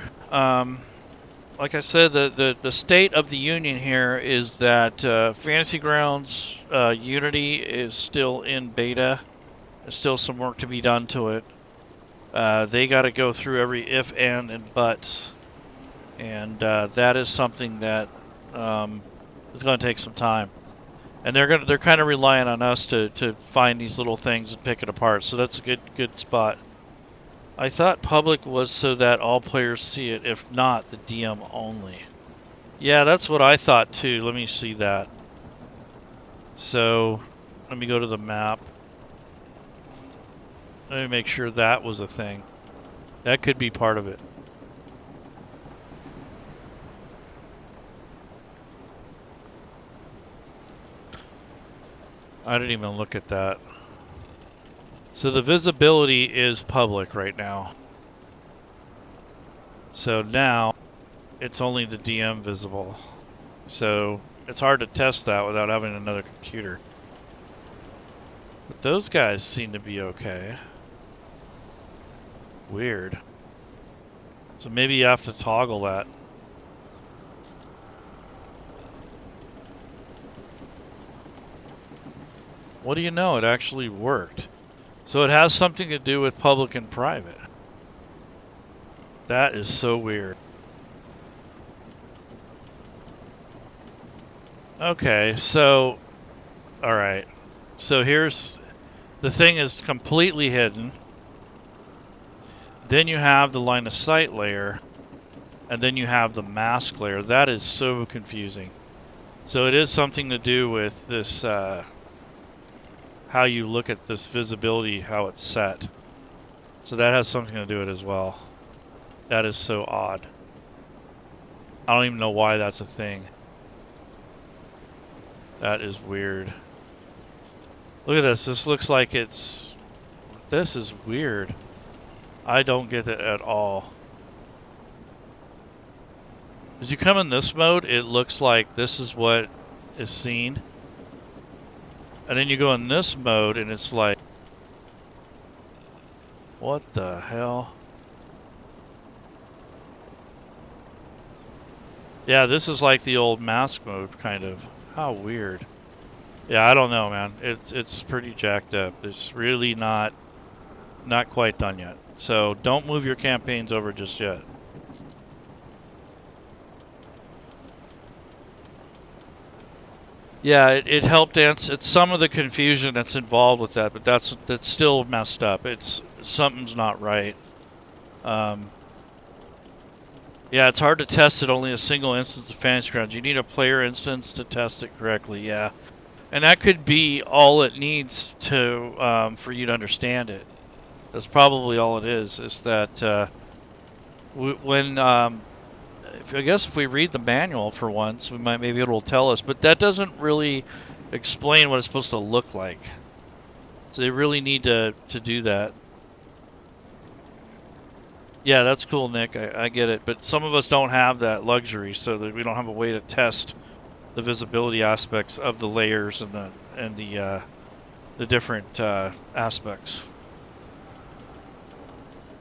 Like I said, the state of the union here is that Fantasy Grounds Unity is still in beta. There's still some work to be done to it. They got to go through every if, and buts, and that is something that is going to take some time. And they're kind of relying on us to find these little things and pick it apart. So that's a good spot. I thought public was so that all players see it, if not, the DM only. Yeah, that's what I thought too. Let me see that. So, let me go to the map. Let me make sure that was a thing. That could be part of it. I didn't even look at that. So the visibility is public right now. So now it's only the DM visible. So it's hard to test that without having another computer. But those guys seem to be okay. Weird. So maybe you have to toggle that. What do you know? It actually worked. So it has something to do with public and private. That is so weird. Okay, so... Alright. So here's... The thing is completely hidden. Then you have the line of sight layer. And then you have the mask layer. That is so confusing. So it is something to do with this... how you look at this visibility, how it's set. So that has something to do with it as well. That is so odd. I don't even know why that's a thing. That is weird. Look at this. This looks like it's... This is weird. I don't get it at all. As you come in this mode, it looks like this is what is seen. And then you go in this mode and it's like, what the hell? Yeah, this is like the old mask mode, kind of. How weird. Yeah, I don't know, man. It's pretty jacked up. It's really not quite done yet. So don't move your campaigns over just yet. Yeah, it helped answer some of the confusion that's involved with that, but that's still messed up. Something's not right. Yeah, it's hard to test it. Only a single instance of Fantasy Grounds. You need a player instance to test it correctly. Yeah, and that could be all it needs to for you to understand it. That's probably all it is. Is that when I guess if we read the manual for once, we might maybe it'll tell us, but that doesn't really explain what it's supposed to look like. So they really need to do that. Yeah, that's cool, Nick. I get it, but some of us don't have that luxury, so that we don't have a way to test the visibility aspects of the layers and the different aspects.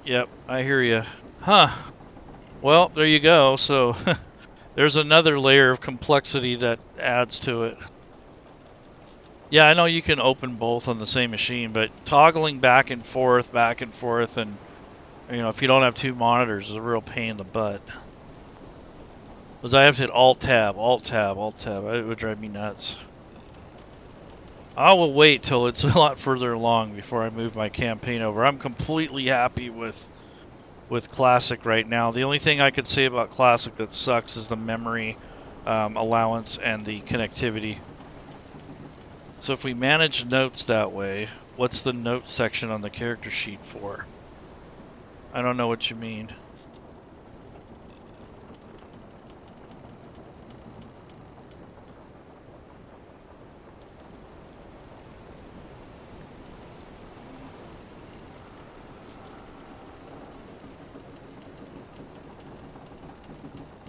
Yep, I hear you. Huh. Well, there you go. So there's another layer of complexity that adds to it. Yeah, I know you can open both on the same machine, but toggling back and forth, and if you don't have two monitors, is a real pain in the butt. Because I have to hit Alt Tab, Alt Tab, Alt Tab. It would drive me nuts. I will wait till it's a lot further along before I move my campaign over. I'm completely happy with Classic right now. The only thing I could say about Classic that sucks is the memory allowance and the connectivity. So if we manage notes that way, what's the notes section on the character sheet for? I don't know what you mean.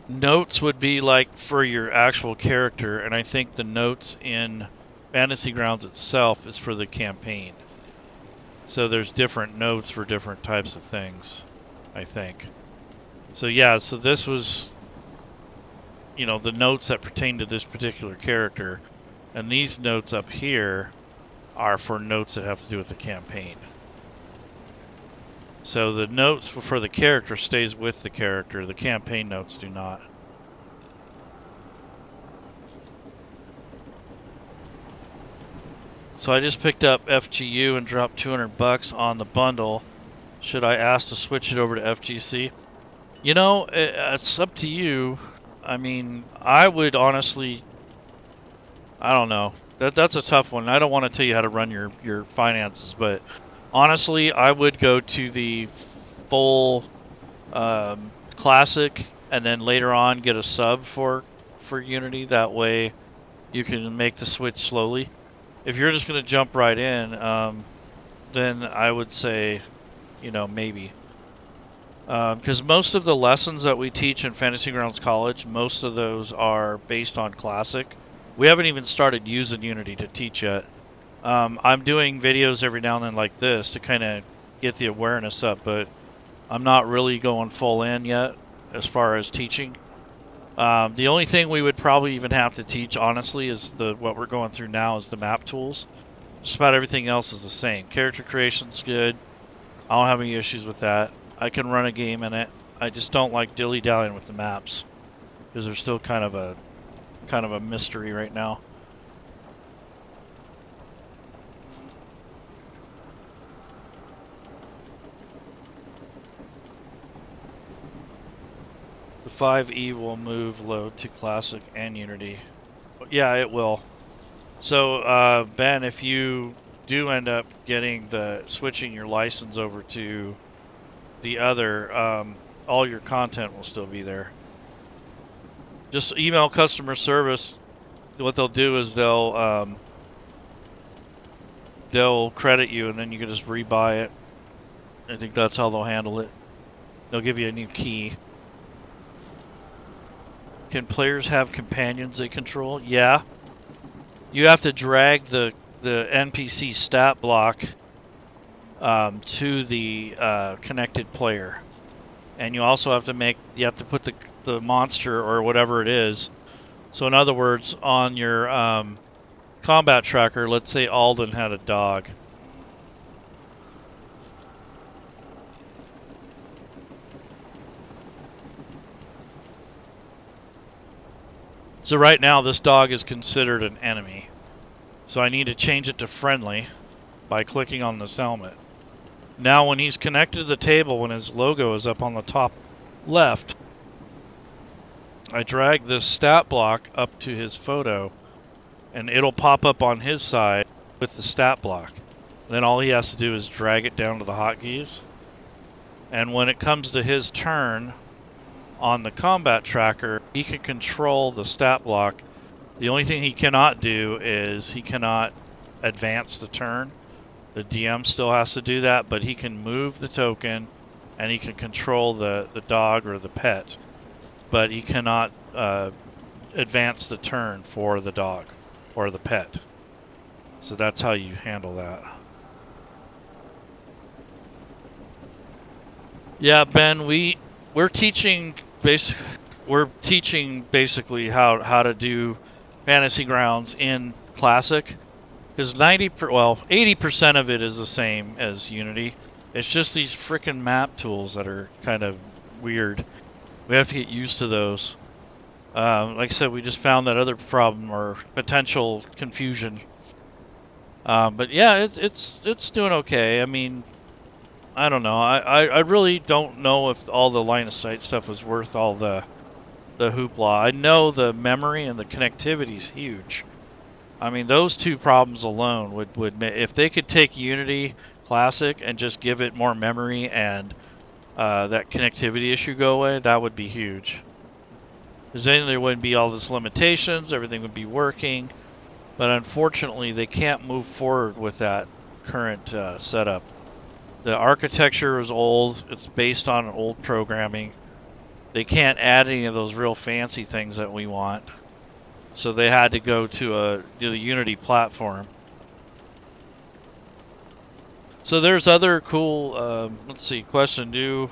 Notes would be like for your actual character, and I think the notes in Fantasy Grounds itself is for the campaign. So there's different notes for different types of things, I think. So yeah, so this was, you know, the notes that pertain to this particular character, and these notes up here are for notes that have to do with the campaign. So the notes for the character stays with the character, the campaign notes do not. So I just picked up FGU and dropped $200 on the bundle. Should I ask to switch it over to FGC? You know, it's up to you. I mean, I would honestly, I don't know. That's a tough one. I don't want to tell you how to run your finances, but honestly, I would go to the full classic, and then later on get a sub for Unity. That way, you can make the switch slowly. If you're just going to jump right in, then I would say, you know, maybe. Because most of the lessons that we teach in Fantasy Grounds College, most of those are based on Classic. We haven't even started using Unity to teach yet. I'm doing videos every now and then like this to kind of get the awareness up, but I'm not really going full in yet as far as teaching. The only thing we would probably even have to teach, honestly, is what we're going through now is the map tools. Just about everything else is the same. Character creation's good. I don't have any issues with that. I can run a game in it. I just don't like dilly-dallying with the maps because they're still kind of a mystery right now. The 5E will move load to Classic and Unity. Yeah, it will. So, Ben, if you do end up switching your license over to the other, all your content will still be there. Just email customer service. What they'll do is they'll credit you, and then you can just rebuy it. I think that's how they'll handle it. They'll give you a new key. Can players have companions they control? Yeah. You have to drag the NPC stat block to the connected player, and you also have to put the monster or whatever it is. So in other words, on your combat tracker, let's say Alden had a dog. So right now this dog is considered an enemy. So I need to change it to friendly by clicking on this helmet. Now when he's connected to the table, when his logo is up on the top left, I drag this stat block up to his photo, and it'll pop up on his side with the stat block. Then all he has to do is drag it down to the hotkeys. And when it comes to his turn on the combat tracker, he can control the stat block. The only thing he cannot do is he cannot advance the turn. The DM still has to do that, but he can move the token and he can control the dog or the pet, but he cannot advance the turn for the dog or the pet. So that's how you handle that. Yeah, Ben, we're teaching basically how to do Fantasy Grounds in Classic, because 80% of it is the same as Unity. It's just these frickin' map tools that are kind of weird. We have to get used to those. Like I said, we just found that other problem or potential confusion. But yeah, it's doing okay. I mean, I don't know. I really don't know if all the line of sight stuff was worth all the the hoopla. I know the memory and the connectivity is huge. I mean, those two problems alone would if they could take Unity Classic and just give it more memory and that connectivity issue go away, that would be huge. Because then there wouldn't be all these limitations, everything would be working. But unfortunately, they can't move forward with that current setup. The architecture is old. It's based on old programming. They can't add any of those real fancy things that we want. So they had to go to the Unity platform. So there's other cool, let's see, question. Do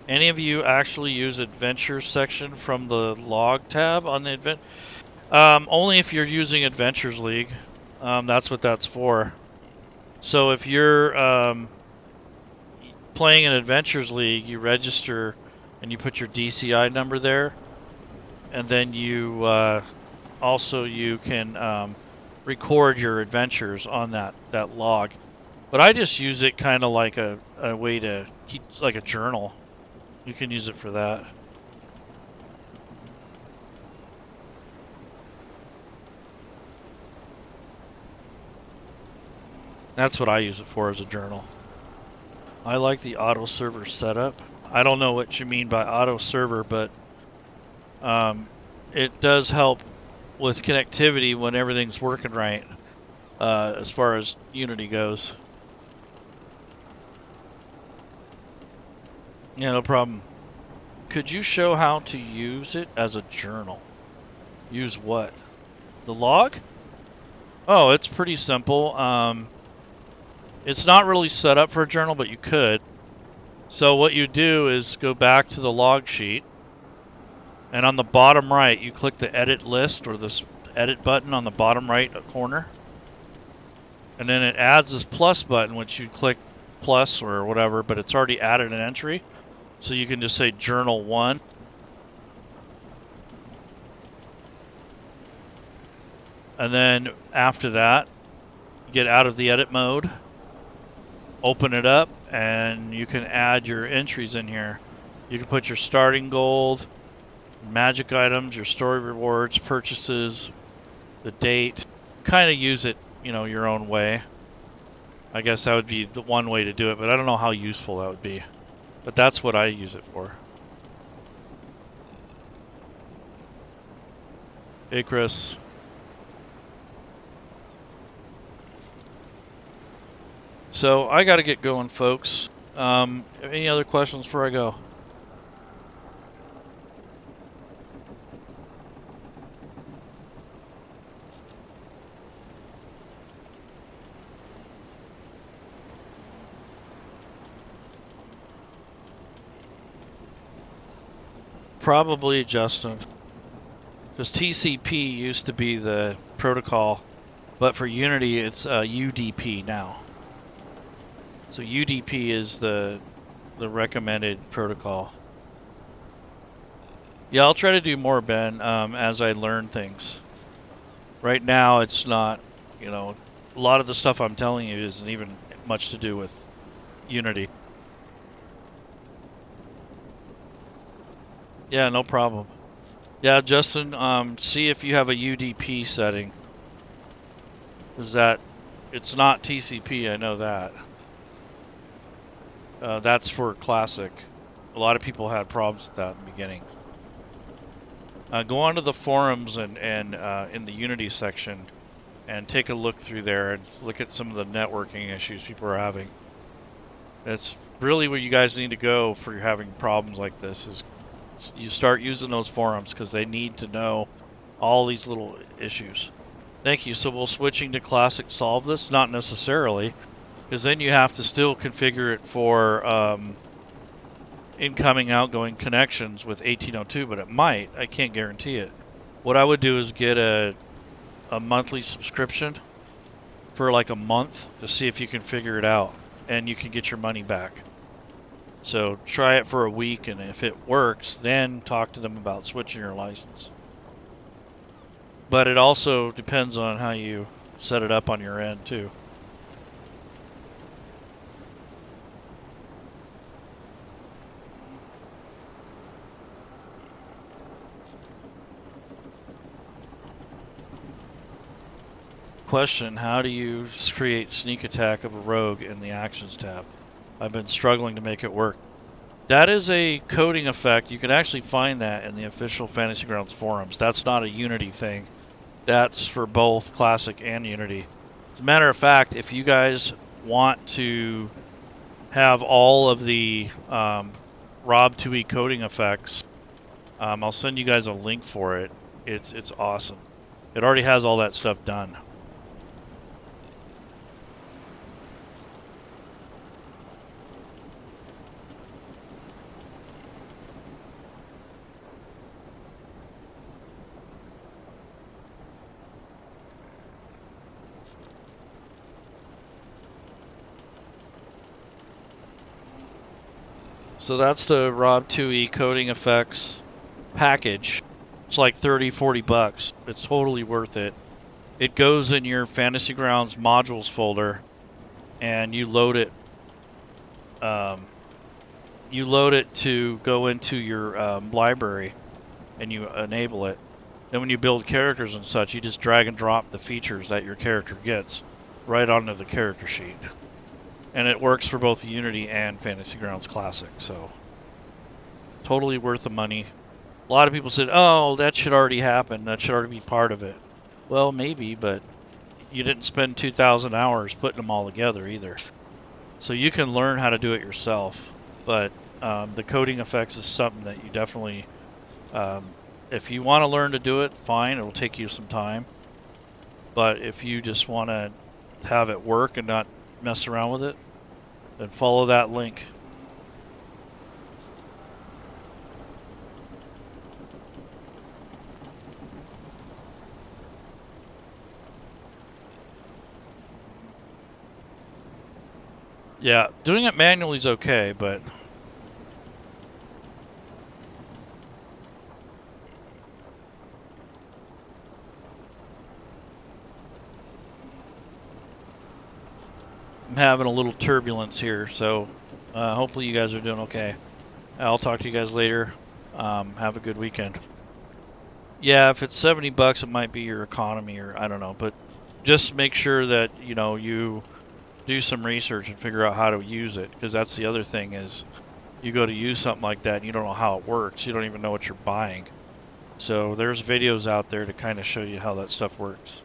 any of you actually use Adventures section from the log tab on the event? Only if you're using Adventures League. That's what that's for. So if you're playing an Adventures League, you register and you put your DCI number there, and then you also you can record your adventures on that log. But I just use it kind of like a way to keep, like a journal. You can use it for that. That's what I use it for, as a journal. I like the auto server setup. I don't know what you mean by auto server, but it does help with connectivity when everything's working right, as far as Unity goes. Yeah, no problem. Could you show how to use it as a journal? Use what? The log? Oh, it's pretty simple. It's not really set up for a journal, but you could. So what you do is go back to the log sheet, and on the bottom right, you click the edit list, or this edit button on the bottom right corner. And then it adds this plus button, which you click plus or whatever, but it's already added an entry. So you can just say journal 1. And then after that, get out of the edit mode, open it up, and you can add your entries in here. You can put your starting gold, magic items, your story rewards, purchases, the date. Kind of use it, your own way. I guess that would be the one way to do it, but I don't know how useful that would be. But that's what I use it for. Hey, Chris. So I got to get going, folks. Any other questions before I go? Probably Justin, because TCP used to be the protocol, but for Unity it's UDP now. So UDP is the recommended protocol. Yeah, I'll try to do more, Ben, as I learn things. Right now, it's not, a lot of the stuff I'm telling you isn't even much to do with Unity. Yeah, no problem. Yeah, Justin, see if you have a UDP setting. Is that, it's not TCP, I know that. That's for Classic. A lot of people had problems with that in the beginning. Go onto the forums and in the Unity section and take a look through there and look at some of the networking issues people are having. That's really where you guys need to go for you're having problems like this, is you start using those forums, because they need to know all these little issues. Thank you. So will switching to Classic solve this? Not necessarily, because then you have to still configure it for incoming, outgoing connections with 1802, but it might. I can't guarantee it. What I would do is get a monthly subscription for like a month to see if you can figure it out, and you can get your money back. So try it for a week, and if it works, then talk to them about switching your license. But it also depends on how you set it up on your end too. Question, how do you create sneak attack of a rogue in the actions tab? I've been struggling to make it work. That is a coding effect. You can actually find that in the official Fantasy Grounds forums. That's not a Unity thing. That's for both Classic and Unity. As a matter of fact, if you guys want to have all of the Rob 2E coding effects, I'll send you guys a link for it. It's awesome. It already has all that stuff done. So that's the Rob 2E coding effects package. It's like 30, 40 bucks. It's totally worth it. It goes in your Fantasy Grounds modules folder, and you load it. You load it to go into your library, and you enable it. Then when you build characters and such, you just drag and drop the features that your character gets right onto the character sheet. And it works for both Unity and Fantasy Grounds Classic, so totally worth the money. A lot of people said, oh, that should already happen. That should already be part of it. Well, maybe, but you didn't spend 2,000 hours putting them all together either. So you can learn how to do it yourself, but the coding effects is something that you definitely, if you want to learn to do it, fine, it'll take you some time. But if you just want to have it work and not mess around with it, then follow that link. Yeah, doing it manually is okay, but I'm having a little turbulence here, so hopefully you guys are doing okay. I'll talk to you guys later. Have a good weekend. Yeah, if it's 70 bucks, it might be your economy, or I don't know, but just make sure that you do some research and figure out how to use it, because that's the other thing is you go to use something like that and you don't know how it works. You don't even know what you're buying. So there's videos out there to kind of show you how that stuff works.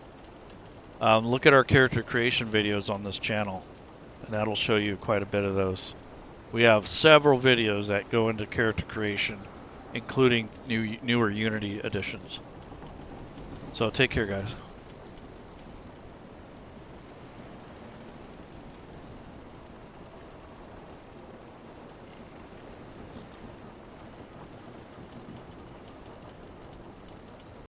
Look at our character creation videos on this channel, and that'll show you quite a bit of those. We have several videos that go into character creation, including newer Unity editions. So take care, guys.